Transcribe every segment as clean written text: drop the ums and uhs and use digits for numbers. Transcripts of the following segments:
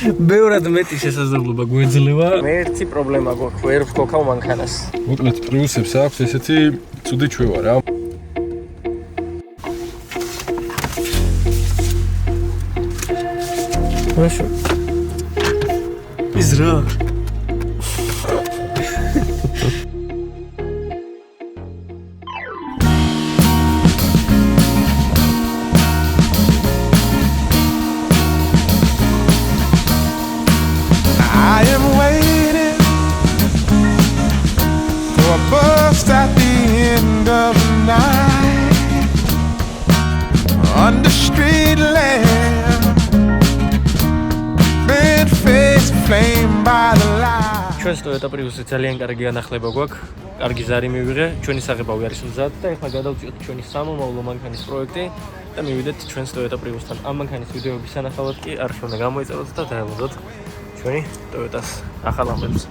ბევრად მეტი შესაძლებლობა გვეძლევა. მე ერთი პრობლემა გვაქვს, ვერ ვქოქავ მანქანას. მოკლედ პრიუსებს აქვს ესეთი ცუდი ჩვევა რა. მაშინ ის რა I am waiting for a bus at the end of the night under street lamp, bent face flame by the light. ჩვენს Toyota Prius-ი ძალიან კარგი განახლება გვაქვს. კარგი ზარი მივიღე. ჩვენი საღებავი არის მზად და ეხლა გადავწიოთ ჩვენი სამომავლო მანქანის პროექტი და მივიდეთ ჩვენს Toyota Prius-თან. ამ მანქანის ვიდეოების სანახავად კი არხი უნდა გამოიწეროთ და დაელოდოთ ჩვენი Toyota-ს ახალ ამბებს.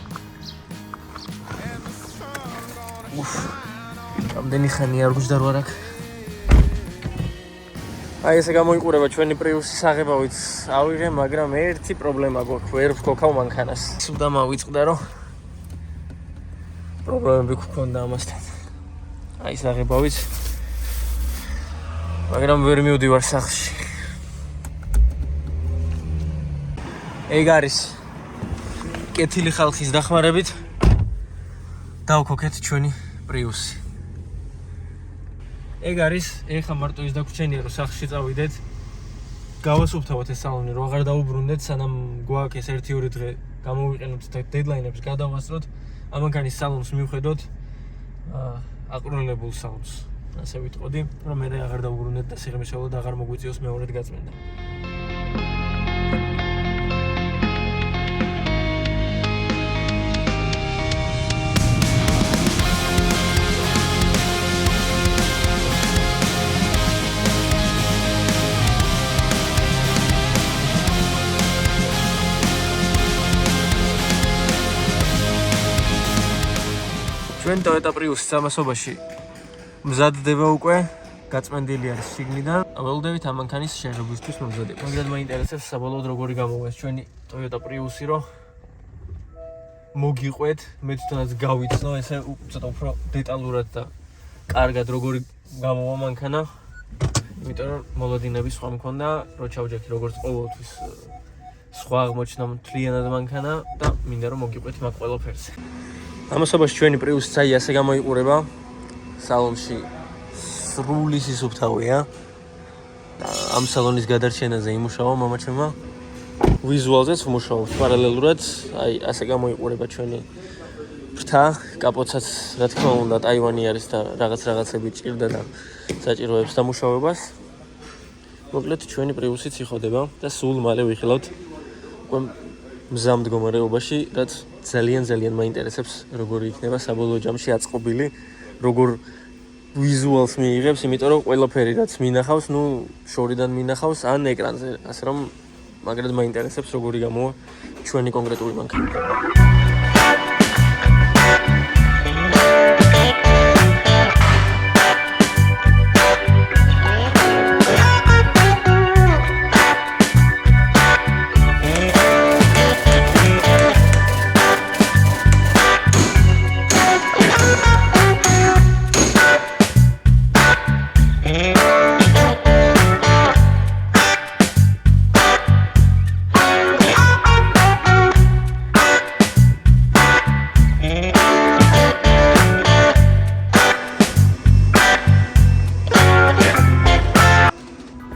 ამდენი ხანი არ გვჭდა რა აქ. აი ესე გამოიყურება ჩვენი Prius-ი საღებავით. ავიღე, მაგრამ ერთი პრობლემა გვაქვს, ვერ ვქოქავ მანქანას. სულ მოვიწყდა რომ პრობლემები გქონდა ამასთან. აი საღებავით. მაგრამ ვერ მივდივარ სახლში. ეგ არის კეთილი ხალხის დახმარებით დავქოქეთ ჩვენი Prius-ი. ეგ არის ეხა მარტო ის დაგვრჩენია რომ სახლში წავიდეთ. გავასუფთავოთ ეს სალონი რომ აღარ დაუბრუნდეთ სანამ გვაქვს ეს 1-2 დღე გამოვიყენოთ და დედლაინებს გადავასწროთ. ამ მანქანის სალონს მივხედოთ აყრუნებულ სალონს. ასე ვიტყოდი რომ მე აღარ დაუბრუნდეთ და სიღრმისეულად აღარ მოგვიწიოს მეორედ გაწმენდა. ჩვენ Toyota Prius-ს სამასობაში მზადდება უკვე, გაწმენდილი არის შიგნიდან. ველოდებით ამ მანქანის შეღებისთვის მომზადება. მაგრამ მაინტერესებს საბოლოოდ როგორი გამოვა ეს ჩვენი Toyota Prius-ი, რომ მოგიყვეთ, მე თვითონაც გავიცნო ესე ცოტა უფრო დეტალურად და კარგად როგორი გამოვა მანქანა. იმიტომ რომ მოლოდინები სხვა მქონდა, რო ჩავჯექი როგორც ყოველთვის სხვა აღმოჩნდა მთლიანად მანქანა და მინდა რომ მოგიყვეთ მაგ ყველაფერზე. ამასობაში ჩვენი Prius-ი აი ასე გამოიყურება. სალონში სრული სისუფთავეა. ამ სალონის გადარჩენაზე იმუშავა მამაჩემმა. ვიზუალზეც ვმუშაობთ პარალელურად. აი ასე გამოიყურება ჩვენი ფრთა. კაპოტსაც რა თქმა უნდა ტაივანი არის და რაღაცები ჭირდა და საჭიროებს დამუშავებას. მოკლედ ჩვენი Prius-იც იხოდება და სულ მალე ვიხილავთ უკვე მზამ მდგომარეობაში, რაც ძალიან მაინტერესებს როგორი იქნება საბოლოო ჯამში აწყობილი, როგორ ვიზუალს მიიღებს, იმიტომ რომ ყველაფერი რაც მინახავს, შორიდან მინახავს ან ეკრანზე, ასე რომ მაგრად მაინტერესებს როგორი გამოვა ჩვენი კონკრეტული მანქანა.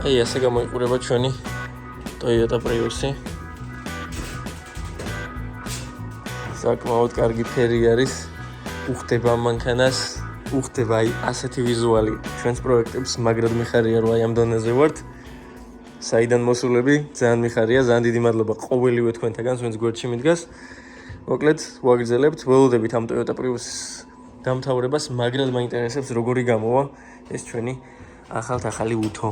აი ასე გამოიყურება ჩვენი Toyota Prius-ი. საკმაოდ კარგი ფერი არის. უხდება მანქანას, უხდება აი ასეთი ვიზუალი ჩვენს პროექტებს, მაგრად მიხარია რომ აი ამ დონეზე ვართ. საიდან მოსულები, ძალიან მიხარია, ძალიან დიდი მადლობა ყოველივე თქვენთაგან, ვინც გვერდში მიდგას. მოკლედ, ვაგრძელებთ, ველოდებით ამ Toyota Prius-ის დამთავრებას, მაგრად მაინტერესებს როგორი გამოვა ეს ჩვენი ახალი უთო.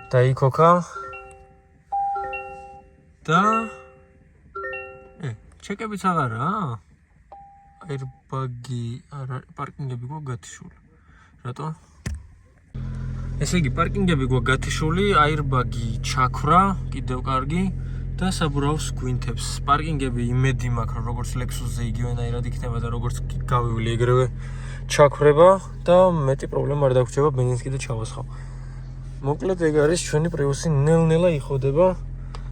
დაიქოქა და ჩეკებიც აღარაა. Airbag-ი არა, პარკინგები გვაქვს გათიშული. რატო? ესე იგი, პარკინგები გვაქვს გათიშული, Airbag-ი ჩაქვრა, კიდევ კარგი და საბურავს გვინთებს. პარკინგები იმედი მაქვს, რომ როგორც Lexus-ზე იგივენაირად იქნება და როგორც გავივლი ეგრევე ჩაქვრება და მეტი პრობლემა არ დაგვრჩება, ბენზინს კიდე ჩავასხავ. მოკლედ ეგ არის ჩვენი Prius-ი ნელ-ნელა იხოდება.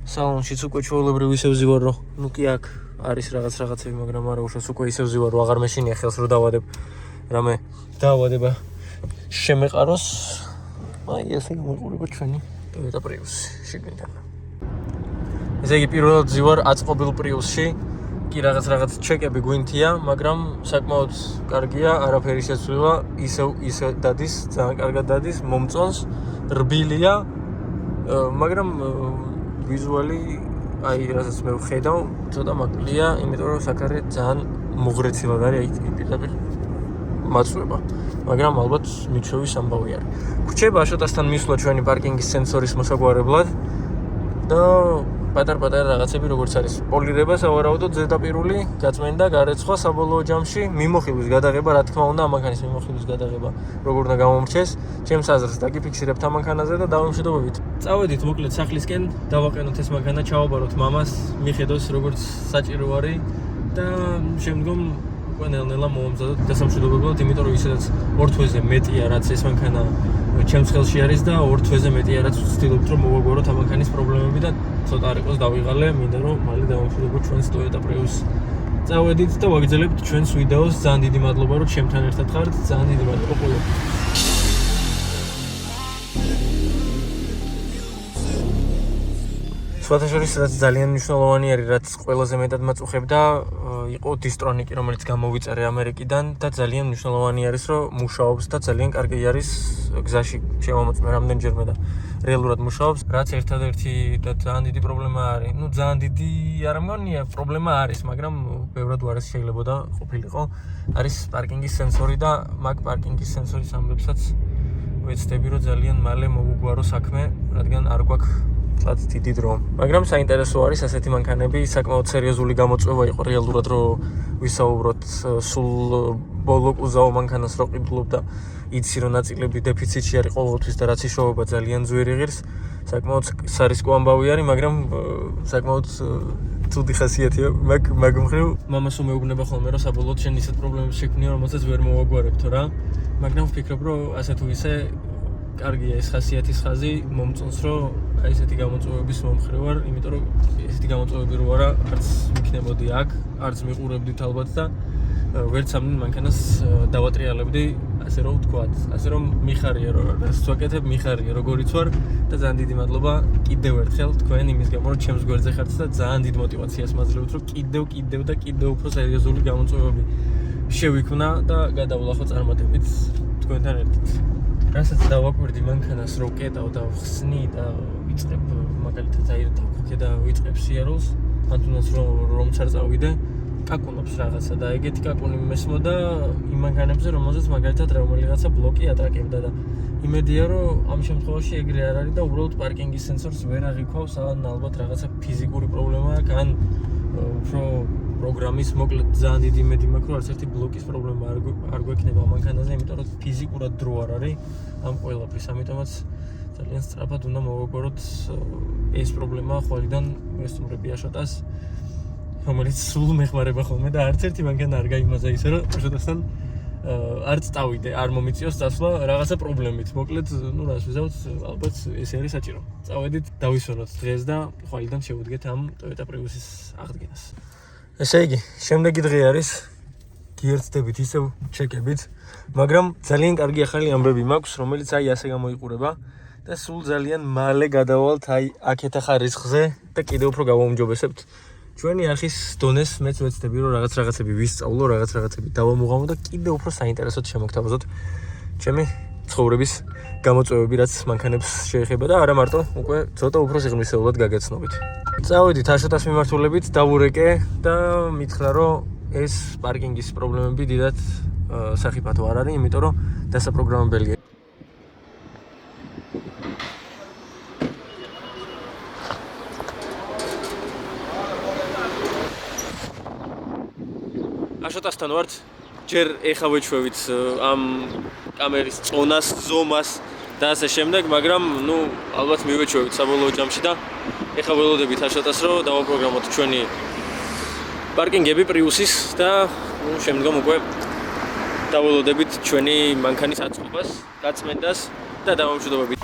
სალონშიც უკვე ჩვეულებრივ ისევ ზივარ, რომ ნუ კი აქ არის რაღაცები, მაგრამ არა უშავს უკვე ისევ ზივარ, რომ აღარ მეშინია ხელს რომ დავადებ. რამე დავადება შემეყაროს. აი ესე გამოიყურება ჩვენი Toyota Prius-ი შიგნიდან. ესე იგი პირველად ზივარ აწყობილ Prius-ში. კი რაღაც ჩეკები გვინთია, მაგრამ საკმაოდ კარგია, არაფერი შეცვლილა, ისე დადის, ძალიან კარგად დადის, მომწონს, რბილია, მაგრამ ვიზუალი აი რასაც მე ვხედავ, ცოტა მაკლია, იმიტომ რომ საკარი ძალიან მუღრეცილად არის, აი პირდაპირ მაწვება. მაგრამ ალბათ მიჩვევის ამბავი არის. გვჭირდება აშოტასთან მისვლა ჩვენი პარკინგის სენსორის მოსაგვარებლად და პატარ-პატარა რაღაცები როგორც არის პოლირება, სავარაუდოდ ზედაპირული გაწმენდა, გარეცხვა საბოლოო ჯამში, მიმოხილვის გადაღება, რა თქმა უნდა, ამანქანის მიმოხილვის გადაღება, როგორ უნდა გამომრჩეს, ჩემს აზრს დაგიფიქსირებთ ამანქანაზე და დავამშვიდობებით. წავედით მოკლედ სახლისკენ, დავაყენოთ ეს მანქანა, ჩავაბაროთ მამას, მიხედოს როგორც საჭირო არის და შემდგომ უკვე ნელ-ნელა მოვამზადოთ დასამშვიდობებლად, იმიტომ რომ ისედაც ორ თვეზე მეტია, რაც ეს მანქანა ჩემს ხელში არის და ორ თვეზე მეტია, რაც ვცდილობთ რომ მოვაგვაროთ ამანქანის პრობლემები და ცოტა არ იყოს დავიღალე, მინდა რომ მალე დავამშვიდობოთ ჩვენს Toyota Prius. წავედით და ვაგრძელებთ ჩვენს ვიდეოს. ძალიან დიდი მადლობა რომ ჩემთან ერთად ხართ. ძალიან დიდი მადლობა ყველაფერს. სხვათა შორის რაც ძალიან მნიშვნელოვანი არის, რაც ყველაზე მეტად მაწუხებდა, იყო Distronic, რომელიც გამოვიწერე ამერიკიდან და ძალიან მნიშვნელოვანი არის, რომ მუშაობს და ძალიან კარგი არის გზაში შევამოწმე რამდენჯერმე და რეალურად მუშაობს. რაც ერთადერთი და ძალიან დიდი პრობლემა არის. ნუ ძალიან დიდი არ მგონია, პრობლემა არის, მაგრამ ბევრად უარესი შეიძლება და ყოფილიყო. არის პარკინგის სენსორი და მაგ პარკინგის სენსორის ამბებსაც ვეცდები, რომ ძალიან მალე მოვუგვარო საქმე, რადგან არ გვაქვს თლად დიდი დრო. მაგრამ საინტერესო არის ასეთი მანქანები, საკმაოდ სერიოზული გამოწვევა იყო რეალურად, რომ ვისაუბროთ სულ ბოლო კუზაო მანქანას რო ყიდულობ და იცი რომ ნაწილები დეფიციტში არის ყოველთვის და რაც იშოვება ძალიან ძვირი ღირს, საკმაოდ სარისკო ამბავი არის, მაგრამ საკმაოდ ცუდი ხასიათია მაგ მხრივ. მამას უმეუბნება ხოლმე რომ საბოლოოდ შენ ისეთ პრობლემებს შექმნია, რომელსაც ვერ მოვაგვარებთო რა. მაგრამ ვფიქრობ რომ ასე თუ ისე კარგია ეს ხასიათის ხაზი, მომწონს რომ აი ესეთი გამოწვევების მომხრე ვარ, იმიტომ რომ ესეთი გამოწვევები რო არა, არც მიქნებოდი აქ, არც მიყურებდით ალბათ და ვერც ამდენ მანქანას დავატრიალებდი, ასე რომ ვთქვათ, ასე რომ მიხარია რომ რასაც ვაკეთებ, მიხარია როგორიც ვარ და ძალიან დიდი მადლობა კიდევ ერთხელ თქვენ იმის გამო რომ ჩემს გვერდზე ხართ და ძალიან დიდ мотиваციას მაძლევთ რომ კიდევ და კიდევ უფრო სერიოზული გამოწვევები შევიქმნა და გადავლახო წარმატებით თქვენთან ერთად. რასაც დავაკვირდი მანქანას რო კეტავ და ვხსნი და ვიწყებ მაგალითად აი დავქე და ვიწყებ სიარულს, ან თუნდაც რომ არ წავიდე, კაკუნობს რაღაცა და ეგეთი კაკუნი მესმოდა იმ მანქანებზე, რომელზეც მაგალითად რომელიღაცა ბლოკი ატაკებდა და იმედია რომ ამ შემთხვევაში ეგრე არ არის და უბრალოდ პარკინგის სენსორს ვერ აღიქვავს, ან ალბათ რაღაცა ფიზიკური პრობლემა აქვს, ან უფრო პროგრამის მოკლედ ძალიან დიდი იმედი მაქვს, რომ არც ერთი ბლოკის პრობლემა არ გვექნება ამ მანქანაზე, იმიტომ რომ ფიზიკურად დრო არ არის ამ ყველაფრის, ამიტომაც ძალიან სწრაფად უნდა მოვაგვაროთ ეს პრობლემა ხვალიდან ვესტუმრები აშოტას, რომელიც სულ მეხმარება ხოლმე და არც ერთი მანქანა არ გაიმაზა ისე რომ აშოტასთან არც წავიდე, არ მომიწიოს წასვლა რაღაცა პრობლემით. მოკლედ, ნუ რას ვიზავთ, ალბათ ეს არის საჭირო. წავედით, დავისვენოთ დღეს და ხვალიდან შევუდგეთ ამ Toyota Prius-ის აღდგენას. ესე იგი, შემდეგი დღე არის, გიერთდებით ისევ ჩეკებით, მაგრამ ძალიან კარგი ახალი ამბები მაქვს, რომელიც აი ასე გამოიყურება და სულ ძალიან მალე გადავალთ აი აქეთ ახარისხზე და კიდევ უფრო გავაუმჯობესებთ ჩვენი არხის დონეს. მეც ვეცდები რომ რაღაცები ვისწავლო, რაღაცები დავამუღამო და კიდევ უფრო საინტერესოდ შემოგთავაზოთ ჩემი ცხოვრების გამოწვევები, რაც მანქანებს შეეხება და არა მარტო, უკვე ცოტა უფრო სიღრმისეულად გაგეცნობით. წავედით აშოტას მიმართულებით, დავურეკე და მითხრა რომ ეს პარკინგის პრობლემები დიდად სახიფათო არ არის, იმიტომ რომ დასაპროგრამებელია. აშოტასთან ვართ. ჯერ ეხა ვეჩვევით ამ კამერის წონას, ზომას და ასე შემდეგ, მაგრამ ნუ ალბათ მივეჩვევით საბოლოო ჯამში და ეხა ველოდებით აშოტას რომ დავაპროგრამოთ ჩვენი პარკინგები პრიუსის და ნუ შემდგომ უკვე დაველოდებით ჩვენი მანქანის აწყობას, გაწმენდას და დამამშვიდობებით.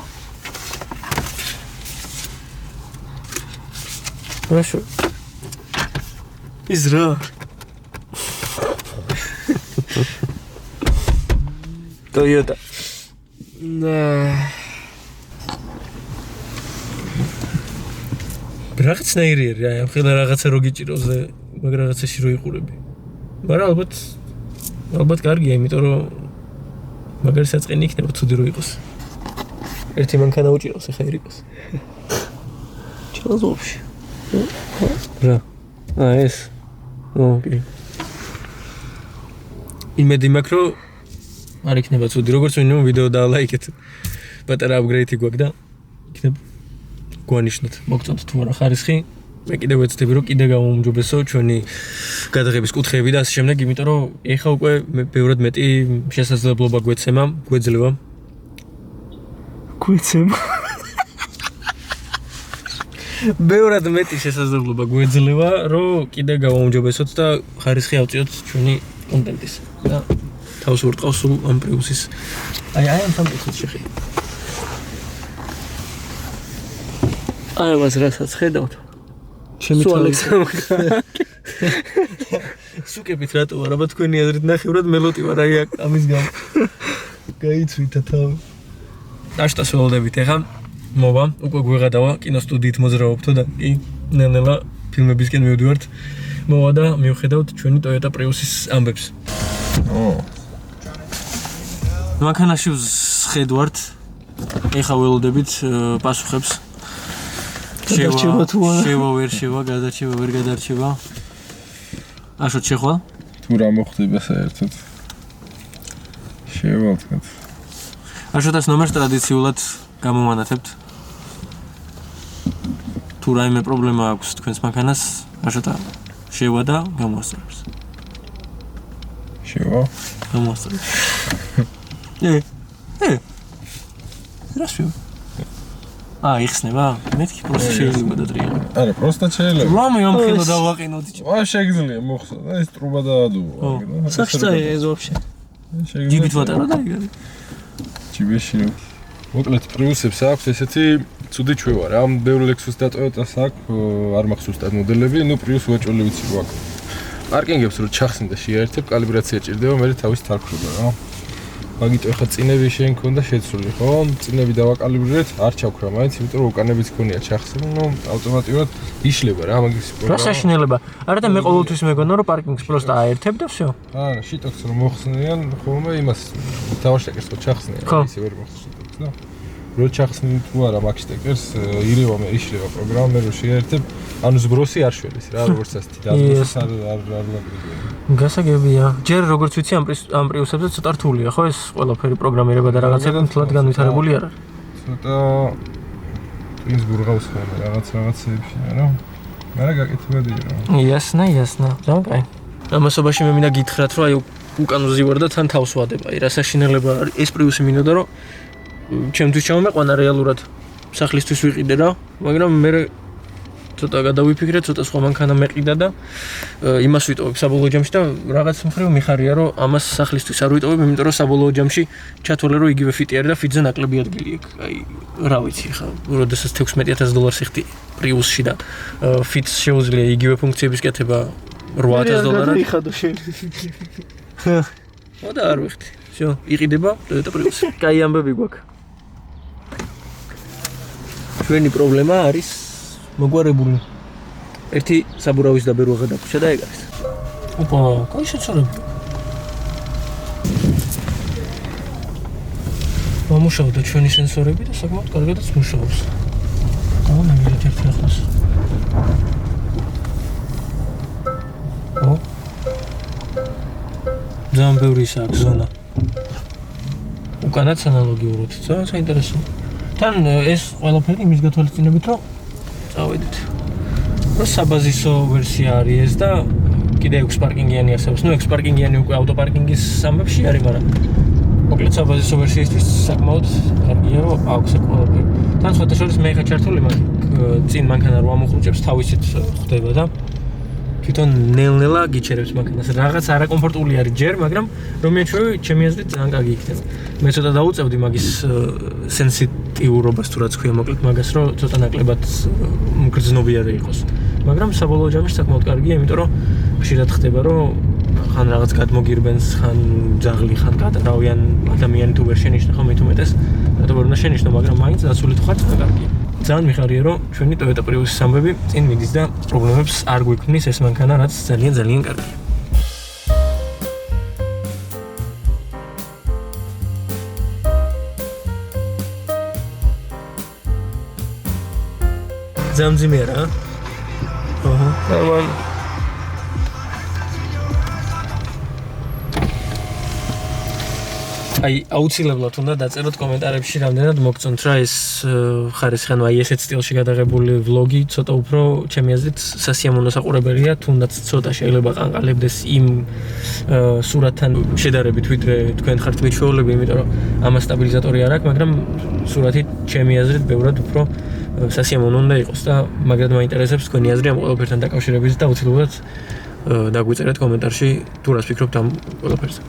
Хорошо. Изра. Toyota. რაღაცნაირია რა, ამ ხელა რაღაცა რო გიჭიროს და მაგ რაღაცაში რო იყურები. მაგრამ ალბათ კარგია, იმიტომ რომ მაგარი საწყენი იქნება ცუდი რო იყოს. ერთი მანქანა უჭირავს, ეხა ერიკოს. ჩელს ვაფშე. რა. ეს. ოკეი. იმედი მაქვს რომ არ იქნება ცუდი, როგორც მინიმუმ ვიდეო დაალაიქეთ. პატარა აპგრეიდი გვაქვს და იქნება გვანიშნოთ, მოგწონთ თუ არა ხარისხი. მე კიდევ ვეცდები რომ კიდე გამომჯობესო ჩვენი გადაღების კუთხეები და ასე შემდეგ, იმიტომ რომ ეხა უკვე ბევრად მეტი შესაძლებლობა გვეცემა. ბევრად მეტი შესაძლებლობა გვეძლევა, რომ კიდე გამომჯობესოთ და ხარისხი ავწიოთ ჩვენი კონტენტის. და თავს ვურტყავს სულ ამ პრიუსის. აი ამ სამკუთხედს შეხედე. აი მას რასაც ხედავთ. სუკებით რატო არა, აბა თქვენი აზრით ნახევრად მელოტი ვარ აი ამის გამო. გაიცვით თავი. აშტას ველოდებით ეხა. მოვა, უკვე გვეღადავა კინოსტუდიით მოძრაობთო და კი ნელ-ნელა ფილმებისკენ მივდივართ. მოვა და მივხედავთ ჩვენი Toyota Prius-ის ამბებს. მანქანაში ვხედავთ. ეხა ველოდებით პასუხებს. შევა ვერ შევა, გადარჩევა ვერ გადარჩევა. აშოთ შეხვალ? თუ რა მოხდება საერთოდ. შევალთქეთ. აშოტას ნომერს ტრადიციულად გამომანათებთ. თუ რაიმე პრობლემა აქვს თქვენს მანქანას, აშოტა შევა და გამოასწორებს. შევა? გამოასწორებს. რასვი? იხსნება? მეთქი პროსტა შეიძლება დატრიალო. არა, პროსტა შეიძლება. რამე ამ ხელო დავაყინოთ. შეგიძლია მოხსნა და ეს ტრუბა დაადუვა. სახშტაია ეს ვაფშე. ჯიბით ვატარო და იგარი. ჯიბეში. მოკლედ პრიუსებს აქვს ესეთი ცუდი ჩვევა რა. ამ ბევრ ლექსუს და ტოიოტას აქვს, არ მახსოვს და მოდელები, ნუ პრიუს უეჭველი ვიცი გვაქვს. პარკინგებს რო ჩახსნი და შეერთებ, კალიბრაცია ჭირდება, მე თავის თარქრობა რა. მაგიტო ეხა წინები შენ ქონდა შეცვლილი, ხო? წინები დავაკალიბრირეთ, არ ჩავქრა მაინც, იმიტომ რომ უკანებიც ქონია ჩახსნილი, ნუ ავტომატურად იშლება რა მაგის პროგრამა. რა საშინელება? არა და მე ყოველთვის მეგონა რომ პარკინგს პროსტა აერთებ და всё. არა, შიტოქს რომ მოხსნიან, ხოლმე იმას დავაშეკეს რომ ჩახსნიან, ისე ვერ მოხსნით, და რო ჩახსნილი თუ არა მაგშტეკერს, ირევა მე იშლება პროგრამა, მე რო შეერთებ, ანუ ზბროსი არ შველის რა, როგორც ასეთი დაზბროს არ ლაგრიგია. გასაგებია. ჯერ როგორც ვიცი ამ პრიუსებზე ცოტა რთულია, ხო ეს ყველაფერი პროგრამირება და რაღაცები მთლად განვითარებული არ არის. ცოტა ის გურღავს ხოლმე რაღაცებში, რა. მაგრამ გაკეთებადია რა. იასნა. ზოგაი. ამასობაში მე მინდა გითხრათ, რომ აი უკან ვზივარ და თან თავს ვადება. აი რა საშინელება არის ეს პრიუსი მინდოდა რომ ჩემთვის ჩამომეყვანა რეალურად სახლისთვის ვიყიდე რა, მაგრამ მე ცოტა გადავიფიქრე, ცოტა სხვა მანქანა მეყიდა და იმას ვიტოვებ საბოლოო ჯამში და რაღაც მხრივ მიხარია რომ ამას სახლისთვის არ ვიტოვებ, იმიტომ რომ საბოლოო ჯამში ჩათვალე რომ იგივე ფიტი არის და ფიტზე ნაკლები ადგილი აქვს. აი რა ვიცი ხა, როდესაც $16,000 ხდი პრიუსში და ფიტს შეუძლია იგივე ფუნქციების კეთება $8,000. იხადო შენ. და არ ვიხდი. всё, იყიდება Toyota Prius. კაი ამბები გვაქვს. ჩვენი პრობლემა არის მოგვარებული. ერთი საბურავის დაბერვა გადაგვრჩა და ეგ არის. ოპა, კაი შეცვალები. მომუშავდა ჩვენი სენსორები და საკმაოდ კარგადაც მუშაობს. გამომივიდეთ ერთი ახლოს. ძალიან ბევრი აქვს ზონა. უკანაც ანალოგიურად, ძალიან საინტერესოა. თან ეს ყველაფერი იმის გათვალისწინებით, რომ წავედით. რომ საბაზისო ვერსია არის ეს და კიდე 6 პარკინგიანი არსებობს. ნუ 6 პარკინგიანი უკვე ავტოპარკინგის ამბებში არის, მაგრამ მოკლედ საბაზისო ვერსიისთვის საკმაოდ კარგია, რომ აქვს ყველაფერი. თან სხვათა შორის მე ხა ჩართული მაგ წინ მანქანა რო ამოხუჭებს თავისით ხდება და თვითონ ნელ-ნელა გიჩერებს მანქანას. რაღაც არაკომფორტული არის ჯერ, მაგრამ რომ მეჩვევი, ჩემი აზრით ძალიან კარგი იქნება. მე ცოტა დაუწევდი მაგის სენსიტიურობას თუ რაც ქვია, მოკლედ მაგას რომ ცოტა ნაკლებად მგრძნობიარე იყოს. მაგრამ საბოლოო ჯამში საკმაოდ კარგია, იმიტომ რომ ხშირად ხდება, რომ ხან რაღაც გადმოგირბენს, ხან ძაღლი, ხან გადარავიან ადამიანი თუ ვერ შენიშნა ხომ მithumetes, რატომ ვერ უნდა შენიშნო, მაგრამ მაინც დაცული თუ ხარ ცოტა კარგია. ძალიან მიხარია, რომ ჩვენი Toyota Prius-ის ამბები წინ მიდის და პრობლემებს არ გვიქმნის ეს მანქანა, რაც ძალიან კარგია. ძალიან ძიმეა რა. აჰა, ნორმალ. აი აუცილებლად უნდა დაწეროთ კომენტარებში რამდენად მოგწონთ რა ეს ხარისხი, ანუ აი ესეთ სტილში გადაღებული ვლოგი, ცოტა უფრო ჩემი აზრით სასიამოვნო საყურებელია, თუნდაც ცოტა შეიძლება ყანყალებდეს იმ სურათთან შედარებით, ვიდრე თქვენ ხართ მეჩვეულები, იმიტომ რომ ამას სტაბილიზატორი არ აქვს, მაგრამ სურათი ჩემი აზრით ბევრად უფრო სასიამოვნო უნდა იყოს და მაგრად მაინტერესებს თქვენი აზრი ამ ყველაფერთან დაკავშირებით და აუცილებლად დაგვიწერეთ კომენტარში თუ რას ფიქრობთ ამ ყველაფერზე.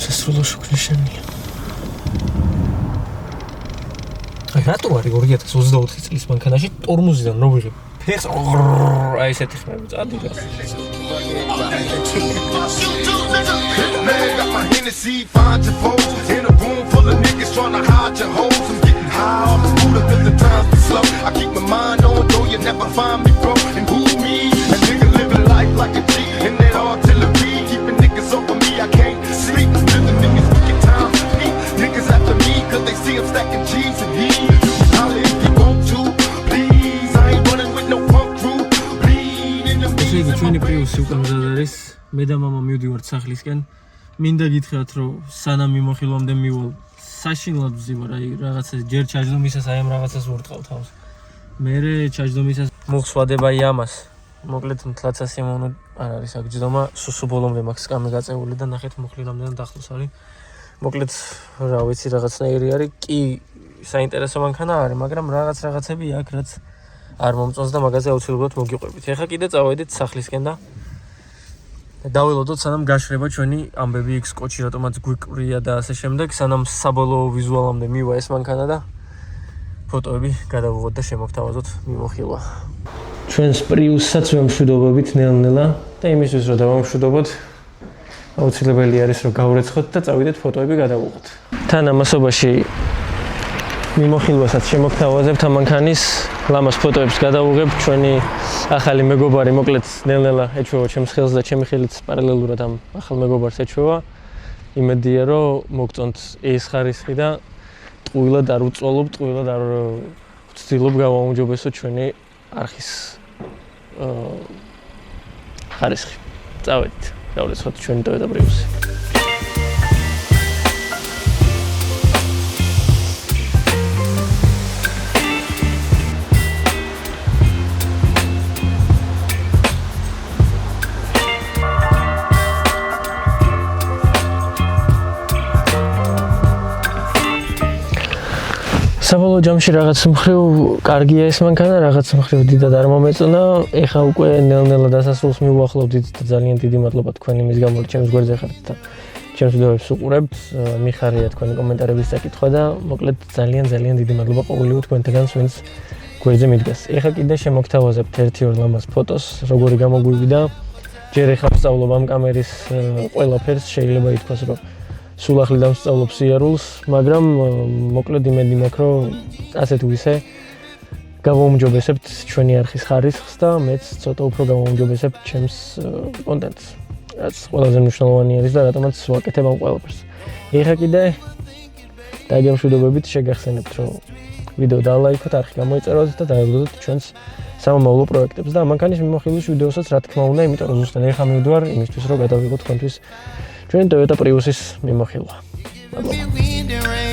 სასრულო შუქნიშანია. აი რატო არის 2024 წლის მანქანაში ტორმუზიდან რო ვიღებ ფეხს აი ესეთი ხმები წადი რა. I keep my mind on, though you never find me broke. And who me? A nigga living life like a G. And that artillery keeping niggas over me. I can't sleep. Living niggas wicked times. Niggas after me, cause they see I'm stacking G's and he. Holla if you want to, please. I ain't running with no punk crew. Bleed in the ესე იგი ჩვენი პრიუსი უკვე მზად არის. მე და მამა მივდივართ სახლისკენ. მინდა გითხრათ, რომ სანამ მიმოხილვამდე მივალ საშინლად ვზივარ, აი რაღაცა ჯერ ჩაჯდომისას აი ამ რაღაცას ვურტყავ თავს. მერე ჩაჯდომისას მოხსვადება იმას. მოკლედ მთლად სასიამოვნო არ არის აქ ჯდომა, სუსუ ბოლომდე მაქვს კამე გაწეული და ნახეთ მოხილამდე დახლოს არის. მოკლედ რა ვიცი რაღაცნაირი არის, კი საინტერესო მანქანა არის, მაგრამ რაღაცები აქვს, რაც არ მომწონს და მაგაზე აუცილებლად მოგიყვებით. ეხლა კიდე წავედით სახლისკენ და დავილოდოთ სანამ გაშრება ჩვენი ამბები X კოჩი რატომაც გვიკვირია და ასე შემდეგ, სანამ საბოლოო ვიზუალამდე მივა ეს მანქანა და ფოტოები გადავიღოთ და შემოგთავაზოთ მიმოხილვა. ჩვენს პრიუსსაც ვემშვიდობებით ნელ-ნელა და იმისთვის რომ დავამშვიდობოთ, აუცილებელი არის რომ გავრეცხოთ და წავიდეთ ფოტოები გადავიღოთ. თან ამასობაში მიმოხილვასაც შემოგთავაზებთ ამ მანქანის ლამას ფოტოებს გადავიღებ. ჩვენი ახალი მეგობარი მოკლედ ნელ-ნელა ეჩვევა ჩემს ხელს და ჩემი ხელიც პარალელურად ამ ახალ მეგობარს ეჩვევა. იმედია რომ მოგწონთ ეს ხარისხი და ტყუილად არ უწვალობ, ტყუილად არ ვცდილობ გავაუმჯობესო ჩვენი არხის ხარისხი. წავედით, გავრეცხოთ ჩვენი Toyota Prius-ი. საბოლოო ჯამში რაღაც მხრივ კარგია ეს მანქანა, რაღაც მხრივ დიდად არ მომეწონა. ეხა უკვე ნელ-ნელა დასასრულს მივუახლოვდით და ძალიან დიდი მადლობა თქვენ იმის გამო, რომ ჩემს გვერდზე ხართ და ჩემს ვიდეოებს უყურებთ. მიხარია თქვენი კომენტარების წაკითხვა და მოკლედ ძალიან დიდი მადლობა ყოველივე თქვენთაგანს, ვინც გვერდზე მიდგას. ეხა კიდე შემოგთავაზებთ 1-2 ლამას ფოტოს, როგორი გამოგვივიდა. ჯერ ეხლა ვსწავლობ ამ კამერის ყველაფერს, შეიძლება ითქვას, რომ სულ ახლი დავსწავლობ სიარულს, მაგრამ მოკლედ იმედი მაქვს, რომ ასე თუ ისე გავაუმჯობესებთ ჩვენი არხის ხარისხს და მეც ცოტა უფრო გავაუმჯობესებ ჩემს კონტენტს, რაც ყველაზე მნიშვნელოვანი არის და რატომაც ვაკეთებ ამ ყველაფერს. ეხლა კიდე დაგემშვიდობებით, შეგახსენებთ, რომ ვიდეო დალაიქოთ, არხი გამოიწეროთ და დაელოდოთ ჩვენს სამომავლო პროექტებს და ამ მანქანის მიმოხილვის ვიდეოსაც რა თქმა უნდა, იმიტომ რომ ზუსტად ეხლა მივდივარ იმისთვის, რომ გადავიღოთ თქვენთვის ჩვენი Toyota Prius-ის მიმოხილვა. მადლობა.